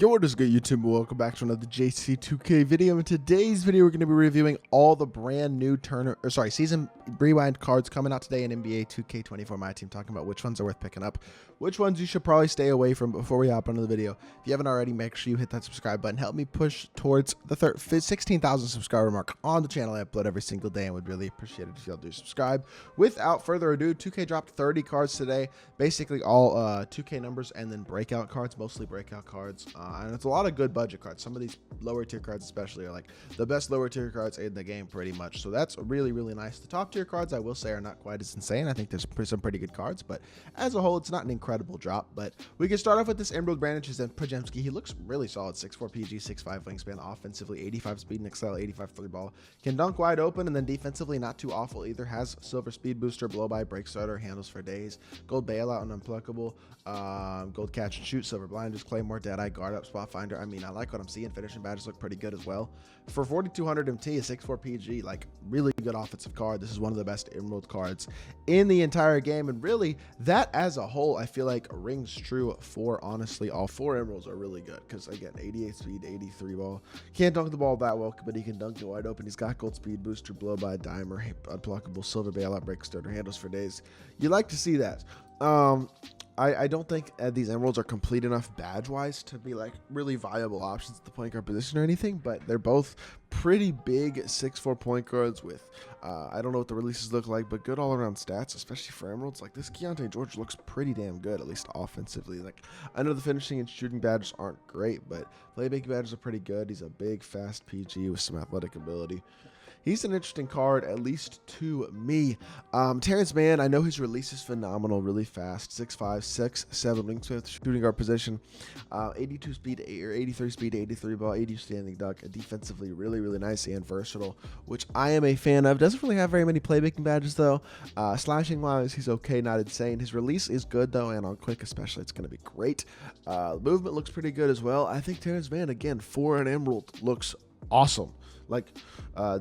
Yo, what is good, YouTube? Welcome back to another JC2K video. In today's video, we're going to be reviewing all the brand new season rewind cards coming out today in NBA 2K24 MyTEAM, talking about which ones are worth picking up, which ones you should probably stay away from before we hop into the video. If you haven't already, make sure you hit that subscribe button. Help me push towards the 16,000 subscriber mark on the channel. I upload every single day and would really appreciate it if y'all do subscribe. Without further ado, 2K dropped 30 cards today, basically all 2K numbers and then breakout cards, mostly breakout cards. And it's a lot of good budget cards. Some of these lower tier cards especially are like the best lower tier cards in the game pretty much. So that's really, really nice. The top tier cards I will say are not quite as insane. I think there's some pretty good cards, but as a whole, it's not an incredible drop. But we can start off with this Emerald Brandon Pajemski. He looks really solid. 6'4 PG, 6'5 wingspan, offensively 85 speed and XL, 85 3 ball. Can dunk wide open, and then defensively not too awful either. Has silver speed booster, blow by, break starter, handles for days, gold bailout and unpluckable, gold catch and shoot, silver blinders, claymore, deadeye, guard up, spot finder. I mean, I like what I'm seeing. Finishing badges look pretty good as well. For 4200 MT, a 6'4 PG, like really good offensive card. This is one of the best Emerald cards in the entire game, and really that as a whole I feel like rings true for honestly all four Emeralds are really good, because again, 88 speed, 83 ball, can't dunk the ball that well, but he can dunk it wide open. He's got gold speed booster, blow by, dimer, unpluckable, silver bailout, break starter, handles for days. You like to see that. I don't think these Emeralds are complete enough badge-wise to be like really viable options at the point guard position or anything, but they're both pretty big 6'4 point guards with, I don't know what the releases look like, but good all-around stats, especially for Emeralds. Like this Keontae George looks pretty damn good, at least offensively. Like I know the finishing and shooting badges aren't great, but playmaking badges are pretty good. He's a big, fast PG with some athletic ability. He's an interesting card, at least to me. Terrence Mann, I know his release is phenomenal, really fast. 6'5", 6'7", wingspan, shooting guard position. 82 speed, or 83 speed, 83 ball, 80 standing dunk. Defensively, really, really nice and versatile, which I am a fan of. Doesn't really have very many playmaking badges, though. Slashing-wise, he's okay, not insane. His release is good, though, and on quick especially, it's going to be great. Movement looks pretty good as well. I think Terrence Mann, again, for an Emerald, looks awesome. Like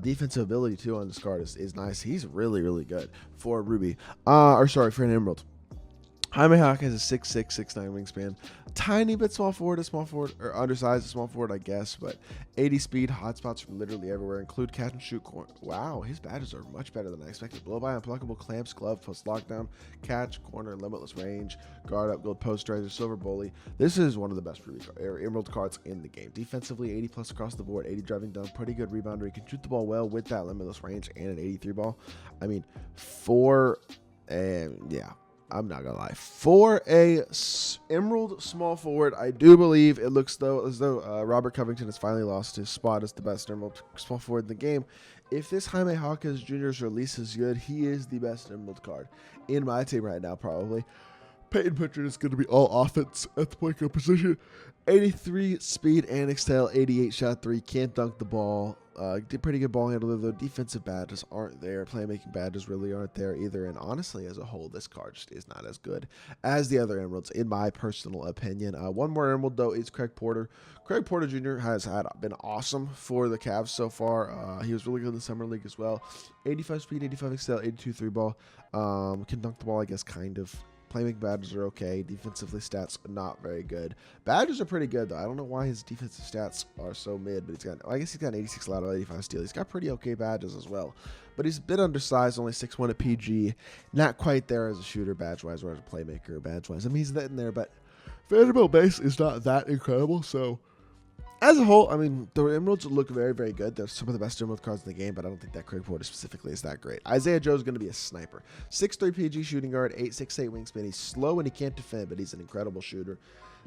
defensive ability too on this card is nice. He's really, really good for Ruby. For an Emerald. Jaime Hawk has a 6'6", 6'9" wingspan. Tiny bit small forward, or undersized small forward, I guess, but 80 speed, hotspots from literally everywhere, include catch and shoot. Wow, his badges are much better than I expected. Blow by, unpluckable, clamps, glove, post lockdown, catch, corner, limitless range, guard up, gold post riser, silver bully. This is one of the best Emerald cards in the game. Defensively, 80 plus across the board, 80 driving dunk, pretty good rebounder. He can shoot the ball well with that limitless range and an 83 ball. I mean, yeah. I'm not gonna lie. For a Emerald small forward, I do believe it looks as though Robert Covington has finally lost his spot as the best Emerald small forward in the game. If this Jaime Hawkins Jr.'s release is good, he is the best Emerald card in my team right now, probably. Peyton Pritchard is going to be all offense at the point guard position. 83 speed and exhale, 88 shot 3, can't dunk the ball. Did pretty good ball handler, though. Defensive badges aren't there. Playmaking badges really aren't there either. And honestly, as a whole, this card just is not as good as the other Emeralds, in my personal opinion. One more Emerald, though, is Craig Porter. Craig Porter Jr. has been awesome for the Cavs so far. He was really good in the Summer League as well. 85 speed, 85 excel, 82 3 ball. Can dunk the ball, I guess, kind of. Playmaking badges are okay. Defensively, stats not very good. Badges are pretty good, though. I don't know why his defensive stats are so mid, but I guess he's got an 86 lateral, 85 steal. He's got pretty okay badges as well. But he's a bit undersized, only 6'1" at PG. Not quite there as a shooter badge-wise or as a playmaker badge-wise. I mean, he's in there, but Vanderbilt base is not that incredible, so... As a whole, I mean, the Emeralds look very, very good. They're some of the best Emerald cards in the game, but I don't think that Craig Porter specifically is that great. Isaiah Joe is going to be a sniper. 6'3" PG shooting guard, 8'6" wingspan. He's slow and he can't defend, but he's an incredible shooter.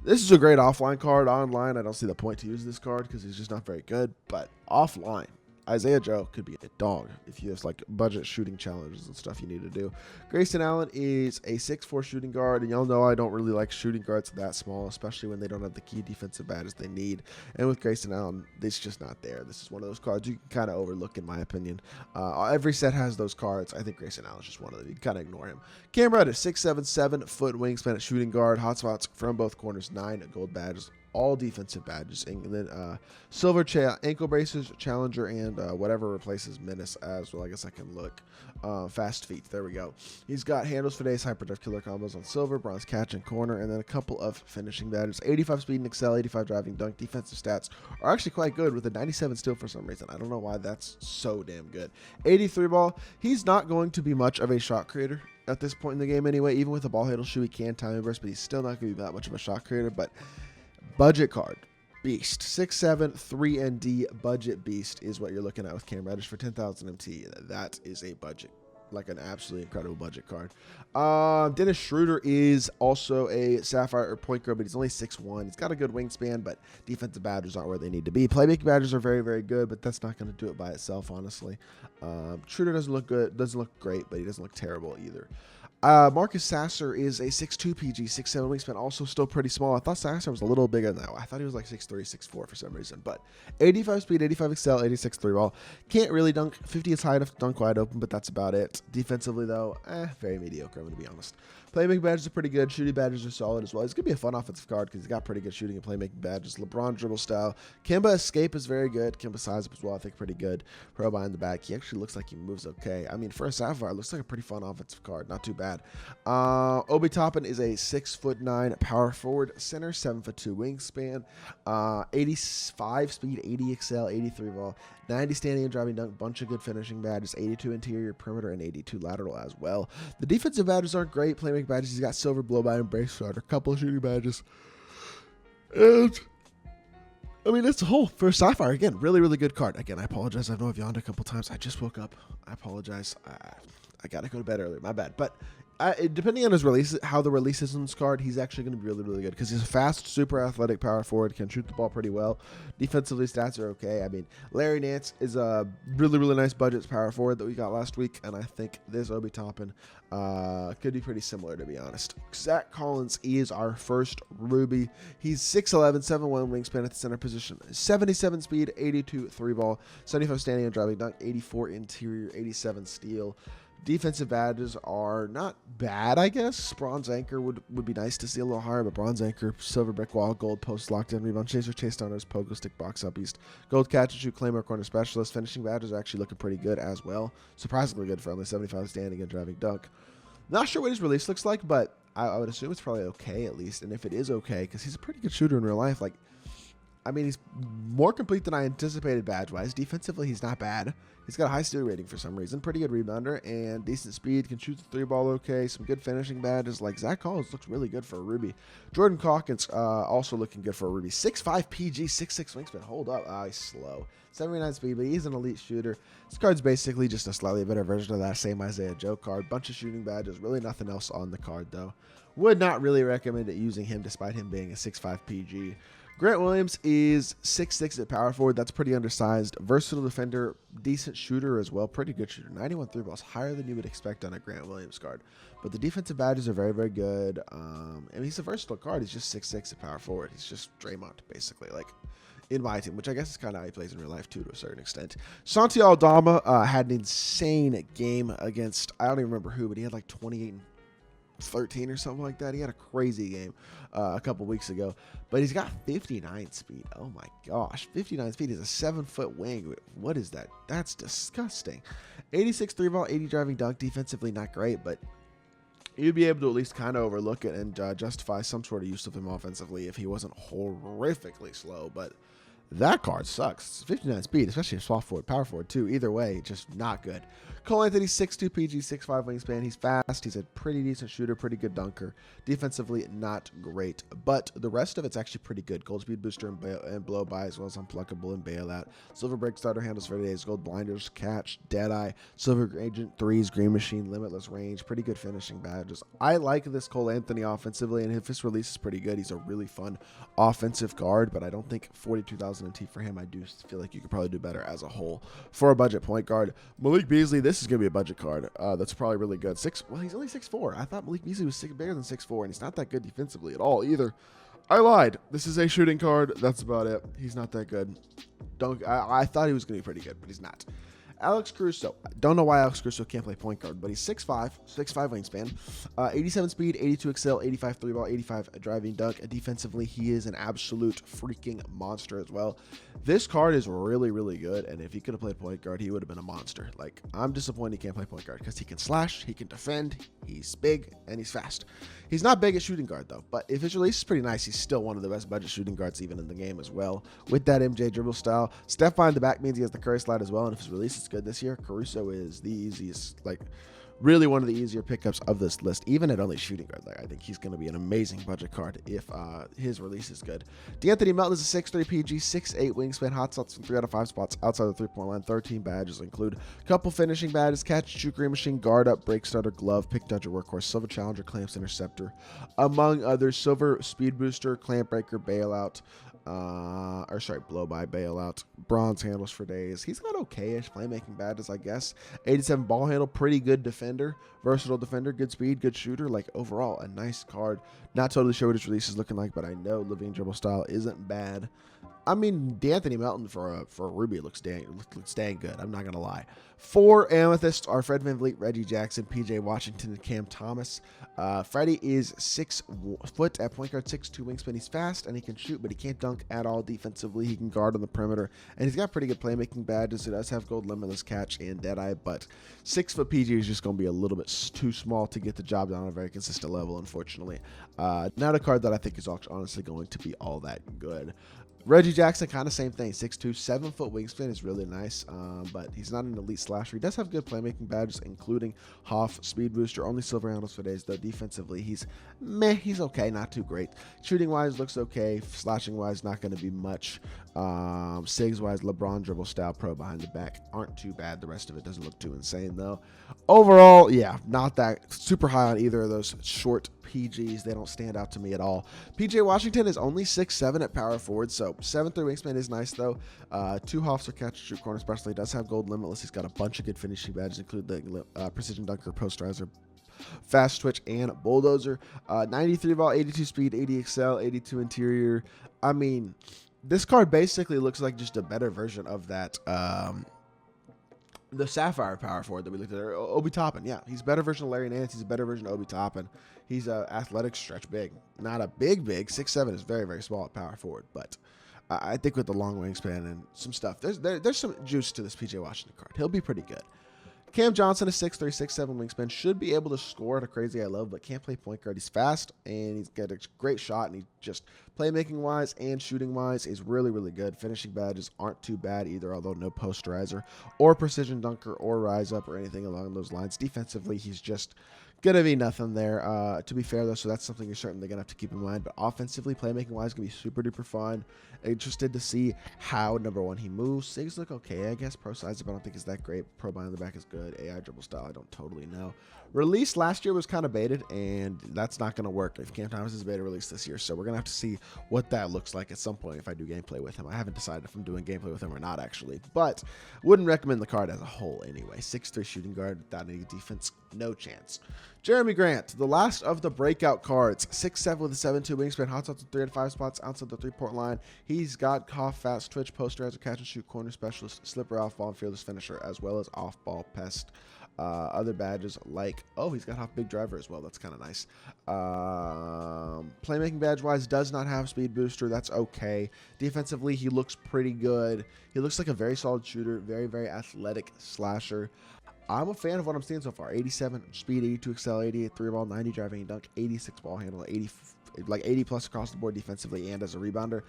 This is a great offline card. Online, I don't see the point to use this card because he's just not very good, but offline, Isaiah Joe could be a dog if you have like budget shooting challenges and stuff you need to do. Grayson Allen is a 6'4" shooting guard, and y'all know I don't really like shooting guards that small, especially when they don't have the key defensive badges they need. And with Grayson Allen, it's just not there. This is one of those cards you can kind of overlook, in my opinion. Every set has those cards. I think Grayson Allen is just one of them. You can kind of ignore him. Cam Reddish, 6'7", 7 foot wingspan at shooting guard, hotspots from both corners, 9 gold badges. all defensive badges. And then silver ankle braces, challenger, and whatever replaces menace as well. I guess I can look. Fast feet. There we go. He's got handles for days, hyperdrive killer combos on silver, bronze catch and corner, and then a couple of finishing badges. 85 speed and excel, 85 driving dunk. Defensive stats are actually quite good with a 97 steal for some reason. I don't know why that's so damn good. 83 ball. He's not going to be much of a shot creator at this point in the game anyway. Even with a ball handle shoe, he can time burst, but he's still not going to be that much of a shot creator. But budget card. Beast. 6'7", 3 and D budget beast is what you're looking at with Cam Reddish for 10,000 MT. That is a budget, like an absolutely incredible budget card. Dennis Schroeder is also a Sapphire or point guard, but he's only 6'1". He's got a good wingspan, but defensive badges aren't where they need to be. Playmaking badges are very, very good, but that's not going to do it by itself, honestly. Schroeder doesn't look good, doesn't look great, but he doesn't look terrible either. Marcus Sasser is a 6'2 PG, 6'7 wingspan, also still pretty small. I thought Sasser was a little bigger than that. I thought he was like 6'3, 6'4 for some reason. But 85 speed, 85 excel, 86 3 ball. Can't really dunk. 50 is high enough to dunk wide open, but that's about it. Defensively, though, very mediocre, I'm going to be honest. Playmaking badges are pretty good. Shooting badges are solid as well. He's going to be a fun offensive card because he's got pretty good shooting and playmaking badges. LeBron dribble style. Kemba escape is very good. Kemba size up as well, I think pretty good. Pro behind the back. He actually looks like he moves okay. I mean, for a Sapphire, it looks like a pretty fun offensive card. Not too bad. Obi Toppin is a 6'9" power forward center, 7'2" wingspan, 85 speed, 80 excel, 83 ball, 90 standing and driving dunk, bunch of good finishing badges, 82 interior perimeter, and 82 lateral as well. The defensive badges aren't great. Playmaking badges, he's got silver blow by and brace starter, a couple of shooting badges. And I mean, it's a whole for Sapphire. Again, really, really good card. Again, I apologize. I know I've yawned a couple times. I just woke up. I apologize. I got to go to bed earlier. My bad. But depending on his release, how the release is on this card, he's actually going to be really, really good because he's a fast, super athletic power forward, can shoot the ball pretty well. Defensively, stats are okay. I mean, Larry Nance is a really, really nice budget power forward that we got last week, and I think this Obi Toppin could be pretty similar, to be honest. Zach Collins is our first Ruby. He's 6'11", 7'1" wingspan at the center position, 77 speed, 82 3 ball, 75 standing and driving dunk, 84 interior, 87 steal. Defensive badges are not bad, I guess. Bronze anchor would be nice to see a little higher, but bronze anchor, silver brick wall, gold post, locked in, rebound chaser, chase downers, pogo stick, box up east, gold catch and shoot, claimer, corner specialist. Finishing badges are actually looking pretty good as well. Surprisingly good for only 75 standing and driving dunk. Not sure what his release looks like, but I would assume it's probably okay at least. And if it is okay, because he's a pretty good shooter in real life, like, I mean, he's more complete than I anticipated badge-wise. Defensively, he's not bad. He's got a high steal rating for some reason. Pretty good rebounder and decent speed. Can shoot the 3 ball okay. Some good finishing badges. Like, Zach Collins looks really good for a Ruby. Jordan Calkins also looking good for a Ruby. 6'5 PG, 6'6 wingspan. Hold up. He's slow. 79 speed, but he's an elite shooter. This card's basically just a slightly better version of that same Isaiah Joe card. Bunch of shooting badges. Really nothing else on the card, though. Would not really recommend it using him despite him being a 6'5 PG. Grant Williams is 6'6 at power forward. That's pretty undersized. Versatile defender, decent shooter as well. Pretty good shooter. 91 3 balls, higher than you would expect on a Grant Williams card. But the defensive badges are very, very good. And he's a versatile card. He's just 6'6 at power forward. He's just Draymond, basically, like in my team, which I guess is kind of how he plays in real life, too, to a certain extent. Santi Aldama had an insane game against, I don't even remember who, but he had like 28 and 13 or something like that. He had a crazy game a couple weeks ago, but he's got 59 speed. Oh my gosh, 59 speed. He's a 7-foot wing. What is that? That's disgusting. 86 3 ball, 80 driving dunk. Defensively not great, but you'd be able to at least kind of overlook it and justify some sort of use of him offensively if he wasn't horrifically slow. But that card sucks. 59 speed, especially a soft forward, power forward too. Either way, just not good. Cole Anthony, 6'2 PG, 6'5 wingspan. He's fast. He's a pretty decent shooter, pretty good dunker. Defensively, not great. But the rest of it's actually pretty good. Gold speed booster and blow by, as well as unpluckable and bailout. Silver break starter, handles for days. Gold blinders, catch, deadeye. Silver agent, threes, green machine, limitless range. Pretty good finishing badges. I like this Cole Anthony offensively, and if his release is pretty good, he's a really fun offensive guard. But I don't think 42,000 MT for him. I do feel like you could probably do better as a whole for a budget point guard. Malik Beasley, this is going to be a budget card. That's probably really good. Well, he's only 6'4". I thought Malik Beasley was bigger than 6'4", and he's not that good defensively at all either. I lied. This is a shooting card. That's about it. He's not that good. I thought he was going to be pretty good, but he's not. Alex Caruso. Don't know why Alex Caruso can't play point guard, but he's 6'5", 6'5" wingspan, 87 speed, 82 excel, 85 three ball, 85 driving dunk. Defensively, he is an absolute freaking monster as well. This card is really, really good, and if he could have played point guard, he would have been a monster. Like, I'm disappointed he can't play point guard because he can slash, he can defend, he's big, and he's fast. He's not big at shooting guard, though, but if his release is pretty nice, he's still one of the best budget shooting guards even in the game as well. With that MJ dribble style, step behind the back means he has the Curry slide as well, and if his release is good this year, Caruso is the easiest, like, really one of the easier pickups of this list, even at only shooting guard. Like, I think he's going to be an amazing budget card if his release is good. D'Anthony Melton is a 6'3" PG, 6'8" wingspan, hot shots from 3 out of 5 spots outside the three-point line. 13 badges include a couple finishing badges, catch, shoot, green machine, guard up, break starter, glove, pick dodger, workhorse, silver challenger, clamps, interceptor, among others. Silver speed booster, clamp breaker, bailout, blow by, bailout, bronze handles for days. He's got okay-ish playmaking badges, I guess. 87 ball handle, pretty good defender, versatile defender, good speed, good shooter. Like, overall, a nice card. Not totally sure what his release is looking like, but I know Living dribble style isn't bad. I mean, D'Anthony Melton for a Ruby looks dang good. I'm not gonna lie. 4 Amethysts are Fred VanVleet, Reggie Jackson, PJ Washington, and Cam Thomas. Freddie is 6 foot at point guard, 6'2" wingspan. He's fast and he can shoot, but he can't dunk at all defensively. He can guard on the perimeter, and he's got pretty good playmaking badges. He does have gold, limitless catch, and deadeye, but 6 foot PG is just gonna be a little bit too small to get the job done on a very consistent level, unfortunately. Not a card that I think is honestly going to be all that good. Reggie Jackson, kind of same thing. 6'2", 7 foot wingspan is really nice, but he's not an elite slasher. He does have good playmaking badges, including Hoff, speed booster, only silver handles for days, though defensively he's meh, he's okay, not too great. Shooting wise looks okay, slashing wise not going to be much. Sigs wise, LeBron dribble style, pro behind the back aren't too bad. The rest of it doesn't look too insane though. Overall, yeah, not that super high on either of those short PGs. They don't stand out to me at all. PJ Washington is only 6'7" at power forward, so 7'3" wingspan is nice though. 2 Hoffs or catch shoot corner, especially. Does have gold, limitless. He's got a bunch of good finishing badges, include the precision dunker, posterizer, fast twitch, and bulldozer. 93 ball, 82 speed, 80 excel, 82 interior. I mean, this card basically looks like just a better version of that the Sapphire power forward that we looked at earlier. Obi Toppin. Yeah, he's a better version of Larry Nance. He's a better version of Obi Toppin. He's a athletic stretch big. Not a big. 6'7" is very, very small at power forward, but I think with the long wingspan and some stuff, there's some juice to this PJ Washington card. He'll be pretty good. Cam Johnson is 6'3", 6'7" wingspan. Should be able to score at a crazy high level, but can't play point guard. He's fast, and he's got a great shot, and he just playmaking-wise and shooting-wise is really, really good. Finishing badges aren't too bad either, although no posterizer or precision dunker or rise up or anything along those lines. Defensively, he's just going to be nothing there, to be fair, though, so that's something you're certainly going to have to keep in mind. But offensively, playmaking-wise, going to be super-duper fun. Interested to see how, number one, he moves. Sigs look okay, I guess. Pro size, but I don't think it's that great. Pro behind the back is good. AI dribble style, I don't totally know. Release last year was kind of baited, and that's not going to work if Cam Thomas is beta released this year. So we're going to have to see what that looks like at some point if I do gameplay with him. I haven't decided if I'm doing gameplay with him or not, actually. But wouldn't recommend the card as a whole anyway. 6'3" shooting guard without any defense, no chance. Jeremy Grant, the last of the breakout cards. 6'7" with a 7'2" wingspan, hot shots with 3 out of 5 spots outside the three-point line. He's got cough, fast twitch, posterizer, catch and shoot, corner specialist, slipper, off-ball, and fearless finisher, as well as off-ball pest. Other badges like, he's got half big driver as well. That's kind of nice. Playmaking badge wise, does not have speed booster. That's okay. Defensively, he looks pretty good. He looks like a very solid shooter, very, very athletic slasher. I'm a fan of what I'm seeing so far. 87 speed, 82 excel, 88 three ball, 90 driving and dunk, 86 ball handle, 80 plus across the board defensively and as a rebounder.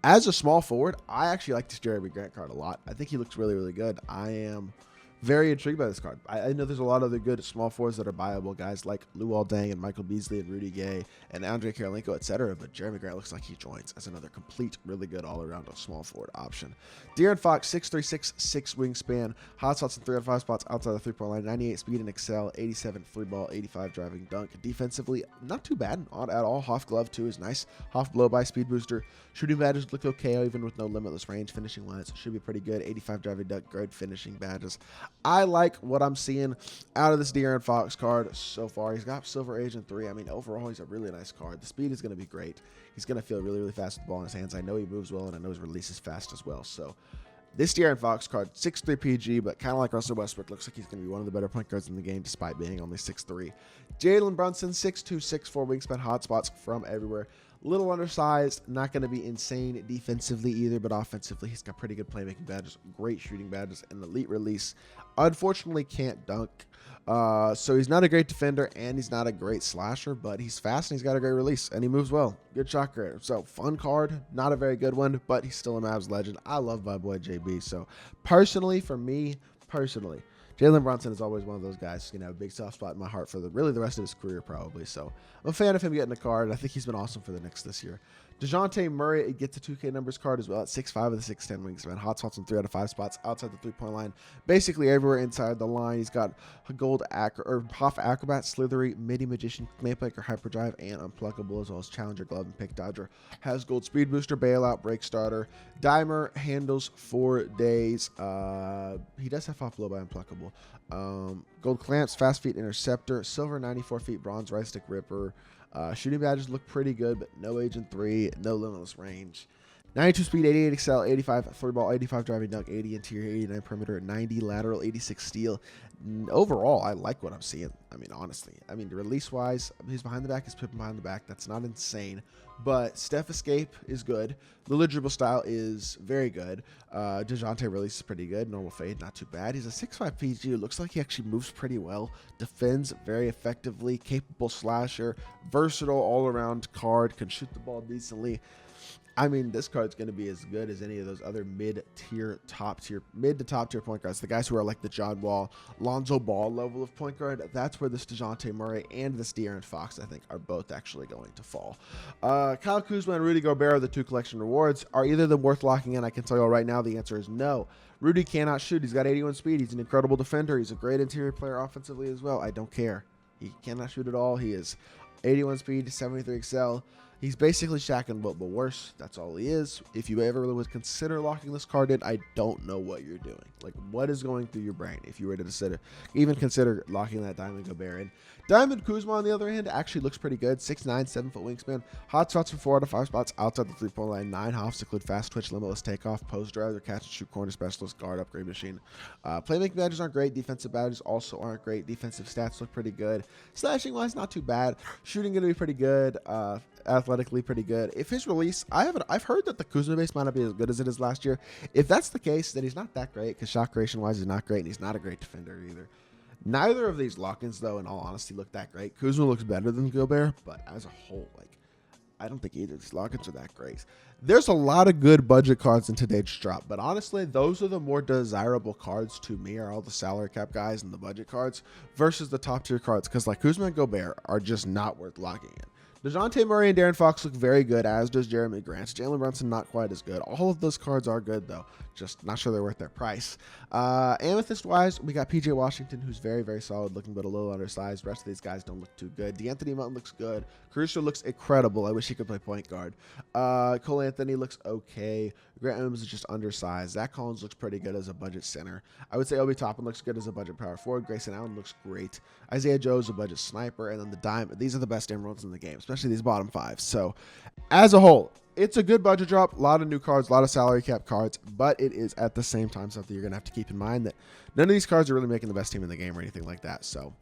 As a small forward, I actually like this Jeremy Grant card a lot. I think he looks really, really good. I am very intrigued by this card. I know there's a lot of other good small forwards that are buyable, guys like Luol Deng and Michael Beasley and Rudy Gay and Andre Karolinko, etc. But Jeremy Grant looks like he joins as another complete, really good all-around small forward option. De'Aaron Fox, 6'3", 6'6" wingspan, hot shots in 3 out of 5 spots outside the three-point line, 98 speed and excel, 87 free ball, 85 driving dunk. Defensively, not too bad at all. Hoff glove too is nice. Hoff blow by speed booster. Shooting badges look okay, even with no limitless range. Finishing wise should be pretty good. 85 driving dunk, good finishing badges. I like what I'm seeing out of this De'Aaron Fox card so far. He's got Silver Agent 3. I mean, overall, he's a really nice card. The speed is going to be great. He's going to feel really, really fast with the ball in his hands. I know he moves well, and I know his release is fast as well. So This De'Aaron Fox card, 6'3 PG, but kind of like Russell Westbrook, looks like he's going to be one of the better point guards in the game despite being only 6'3. Jalen Brunson, 6'2", 6'4 wingspan, hotspots from everywhere. Little undersized, not going to be insane defensively either, but offensively, he's got pretty good playmaking badges, great shooting badges, and elite release. Unfortunately, can't dunk. So he's not a great defender, and he's not a great slasher, but he's fast, and he's got a great release, and he moves well. Good shot creator. So fun card, not a very good one, but he's still a Mavs legend. I love my boy JB. So personally, for me, Jalen Brunson is always one of those guys who's going to have a big soft spot in my heart for really the rest of his career, probably. So I'm a fan of him getting a card. I think he's been awesome for the Knicks this year. DeJounte Murray, it gets a 2K numbers card as well at 6'5" with a 6'10 wingspan. Hot spots in 3 out of 5 spots outside the three-point line. Basically everywhere inside the line. He's got a gold Hoff Acrobat, Slithery, Midi Magician, Clamp-Maker, Hyperdrive, and Unpluckable, as well as Challenger Glove and Pick Dodger. Has gold Speed Booster, Bailout, Break Starter. Dimer handles 4 days. He does have off blow by Unpluckable. Gold Clamps, Fast Feet Interceptor, Silver 94 feet, Bronze Right Stick Ripper. Shooting badges look pretty good, but no Agent 3, no Limitless Range. 92 speed, 88 excel, 85 3 ball, 85 driving dunk, 80 interior, 89 perimeter, 90 lateral, 86 steal. Overall, I like what I'm seeing. I mean, honestly. I mean, release-wise, he's behind the back, he's Pippen behind the back. That's not insane. But Steph Escape is good. The dribble style is very good. DeJounte release is pretty good. Normal fade, not too bad. He's a 6'5 PG. It looks like he actually moves pretty well. Defends very effectively. Capable slasher. Versatile all-around card. Can shoot the ball decently. I mean, this card's going to be as good as any of those other mid to top tier point guards. The guys who are like the John Wall, Lonzo Ball level of point guard. That's where this DeJounte Murray and this De'Aaron Fox, I think, are both actually going to fall. Kyle Kuzma and Rudy Gobert are the 2 collection rewards. Are either of them worth locking in? I can tell you right now the answer is no. Rudy cannot shoot. He's got 81 speed. He's an incredible defender. He's a great interior player offensively as well. I don't care. He cannot shoot at all. He is 81 speed, 73 excel. He's basically Shaq and Wilt, but worse. That's all he is. If you ever would consider locking this card in, I don't know what you're doing. Like, what is going through your brain if you were to even consider locking that Diamond Gobert in? Diamond Kuzma, on the other hand, actually looks pretty good. 6'9", 7-foot wingspan. Hot spots for 4 out of 5 spots outside the three-point line. 9 hops include fast twitch, limitless takeoff, post drive, or catch and shoot corner specialist, guard upgrade machine. Playmaking badges aren't great. Defensive badges also aren't great. Defensive stats look pretty good. Slashing-wise, not too bad. Shooting going to be pretty good. Athletically pretty good. If his release, I've heard that the Kuzma base might not be as good as it is last year. If that's the case, then he's not that great, because shot creation wise he's not great, and he's not a great defender either. Neither of these lock-ins, though, in all honesty, look that great. Kuzma looks better than Gobert, but as a whole, like, I don't think either of these lock-ins are that great. There's a lot of good budget cards in today's drop, but honestly, those are the more desirable cards to me, are all the salary cap guys and the budget cards versus the top tier cards, because like Kuzma and Gobert are just not worth locking in. DeJounte Murray and De'Aaron Fox look very good, as does Jeremy Grant. Jalen Brunson, not quite as good. All of those cards are good, though. Just not sure they're worth their price. Amethyst-wise, we got PJ Washington, who's very, very solid looking, but a little undersized. The rest of these guys don't look too good. D'Anthony Melton looks good. Caruso looks incredible. I wish he could play point guard. Cole Anthony looks okay. Grant Williams is just undersized. Zach Collins looks pretty good as a budget center. I would say Obi Toppin looks good as a budget power forward. Grayson Allen looks great. Isaiah Joe is a budget sniper. And then the Diamond. These are the best emeralds in the game, especially these bottom 5. So as a whole, it's a good budget drop. A lot of new cards, a lot of salary cap cards, but it is at the same time something you're going to have to keep in mind that none of these cards are really making the best team in the game or anything like that. So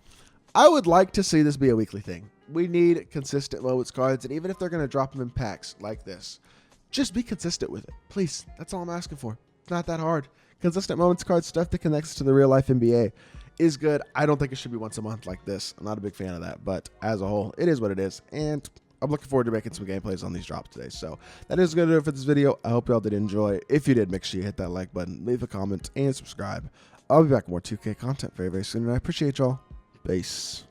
I would like to see this be a weekly thing. We need consistent moments cards, and even if they're going to drop them in packs like this, just be consistent with it. Please. That's all I'm asking for. It's not that hard. Consistent moments cards, stuff that connects to the real life NBA is good. I don't think it should be once a month like this. I'm not a big fan of that, but as a whole, it is what it is. And I'm looking forward to making some gameplays on these drops today. So that is going to do it for this video. I hope y'all did enjoy. If you did, make sure you hit that like button, leave a comment, and subscribe. I'll be back with more 2K content very, very soon, and I appreciate y'all. Peace.